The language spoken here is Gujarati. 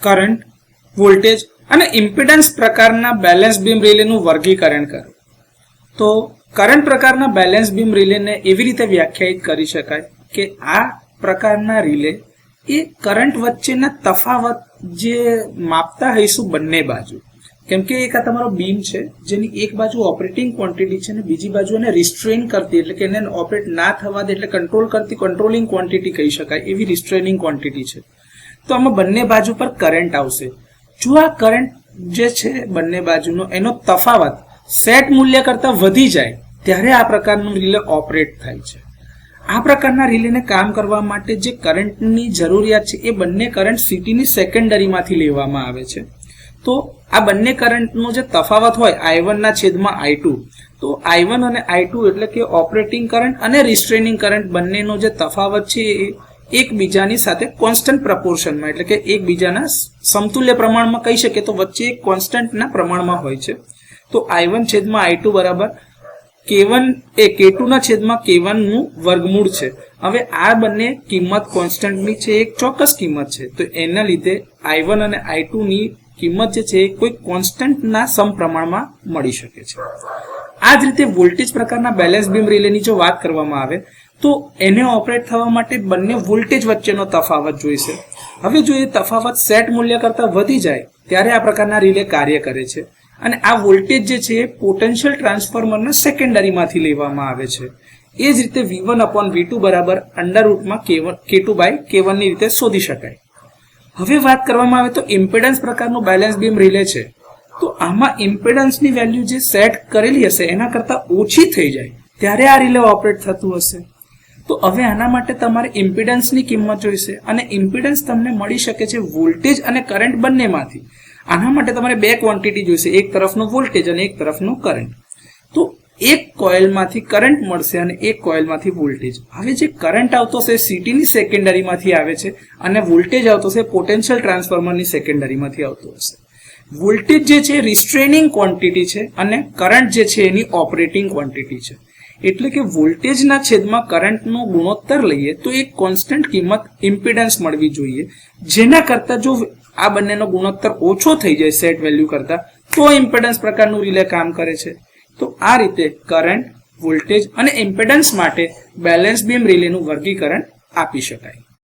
કરંટ, વોલ્ટેજ અને ઇમ્પિડન્સ પ્રકારના બેલેન્સ બીમ રિલેનું વર્ગીકરણ કરો. તો કરંટ પ્રકારના બેલેન્સ બીમ રિલેને એવી રીતે વ્યાખ્યાયિત કરી શકાય કે આ પ્રકારના રિલે એ કરંટ વચ્ચેના તફાવત જે માપતા હઈશું બંને બાજુ, કેમ કે એક આ તમારો બીમ છે જેની એક બાજુ ઓપરેટિંગ ક્વોન્ટિટી છે અને બીજી બાજુ એને રિસ્ટ્રેન કરતી એટલે કે એને ઓપરેટ ના થવા દે એટલે કંટ્રોલ કરતી કંટ્રોલિંગ ક્વોન્ટિટી કહી શકાય એવી રિસ્ટ્રેનિંગ ક્વોન્ટિટી છે. તો આમાં બંને બાજુ પર કરંટ આવશે. જો આ કરંટ જે છે બંને બાજુનો એનો તફાવત સેટ મૂલ્ય કરતાં વધી જાય ત્યારે આ પ્રકારનું રિલે ઓપરેટ થાય છે. આ પ્રકારના રિલેને કામ કરવા માટે જે કરંટની જરૂરિયાત છે એ બંને કરંટ સીટીની સેકન્ડરીમાંથી લેવામાં આવે છે. તો આ બંને કરંટનો જે તફાવત હોય I1 ના છેદમાં I2, તો I1 અને I2 એટલે કે ઓપરેટિંગ કરંટ અને રિસ્ટ્રેનિંગ કરંટ બંનેનો જે તફાવત છે એ એકબીજાની સાથે કોન્સ્ટન્ટ પ્રપોર્શનમાં એટલે કે એકબીજાના સમતુલ્ય પ્રમાણમાં કહી શકીએ તો વચ્ચે એક કોન્સ્ટન્ટના પ્રમાણમાં હોય છે. તો I1 છેદમાં I2 બરાબર K1 એ K2 ના છેદમાં K1 નું વર્ગમૂળ છે. હવે આ બંને કિંમત કોન્સ્ટન્ટની છે, એક ચોક્કસ કિંમત છે, તો એના લીધે I1 અને I2 ની કિંમત જે છે કોઈ કોન્સ્ટન્ટના સમપ્રમાણમાં મળી શકે છે. આ જ રીતે વોલ્ટેજ પ્રકારના બેલેન્સ બીમ રિલેની જો વાત કરવામાં આવે તો એને ઓપરેટ થવા માટે બંને વોલ્ટેજ વચ્ચેનો તફાવત જોઈશે. હવે જો એ તફાવત સેટ મૂલ્ય કરતાં વધી જાય ત્યારે આ પ્રકારના રિલે કાર્ય કરે છે અને આ વોલ્ટેજ જે છે એ પોટેન્શિયલ ટ્રાન્સફોર્મરના સેકન્ડરીમાંથી લેવામાં આવે છે. એ જ રીતે V1/V2 બરાબર √K2/K1 ની રીતે શોધી શકાય. હવે વાત કરવામાં આવે તો ઇમ્પિડન્સ પ્રકારનું બેલેન્સ બીમ રિલે છે. તો આમાં ઇમ્પિડન્સની વેલ્યુ જે સેટ કરેલી હશે એના કરતાં ઓછી થઈ જાય ત્યારે આ રિલે ઓપરેટ થતું હશે. તો હવે આના માટે તમારે ઇમ્પિડન્સની કિંમત જોઈશે અને ઇમ્પિડન્સ તમને મળી શકે છે વોલ્ટેજ અને કરંટ બંનેમાંથી. આના માટે તમારે બે ક્વોન્ટિટી જોઈશે, એક તરફનો વોલ્ટેજ અને એક તરફનો કરંટ. તો એક કોઇલમાંથી કરંટ મળશે અને એક કોઇલમાંથી વોલ્ટેજ. હવે જે કરંટ આવતો હશે સીટીની સેકન્ડરીમાંથી આવે છે અને વોલ્ટેજ આવતો હશે પોટેન્શિયલ ટ્રાન્સફોર્મરની સેકન્ડરીમાંથી આવતો હશે. વોલ્ટેજ જે છે રિસ્ટ્રેનિંગ ક્વોન્ટિટી છે અને કરંટ જે છે એની ઓપરેટિંગ ક્વોન્ટિટી છે. એટલે કે વોલ્ટેજના છેદમાં કરંટનો ગુણોત્તર લઈએ તો એક કોન્સ્ટન્ટ કિંમત ઇમ્પિડન્સ મળવી જોઈએ, જેના કરતાં જો આ બંનેનો ગુણોત્તર ઓછો થઈ જાય સેટ વેલ્યુ કરતાં તો ઇમ્પિડન્સ પ્રકારનું રિલે કામ કરે છે. તો આ રીતે કરંટ, વોલ્ટેજ અને ઇમ્પિડન્સ માટે બેલેન્સ બીમ રિલેનું વર્ગીકરણ આપી શકાય.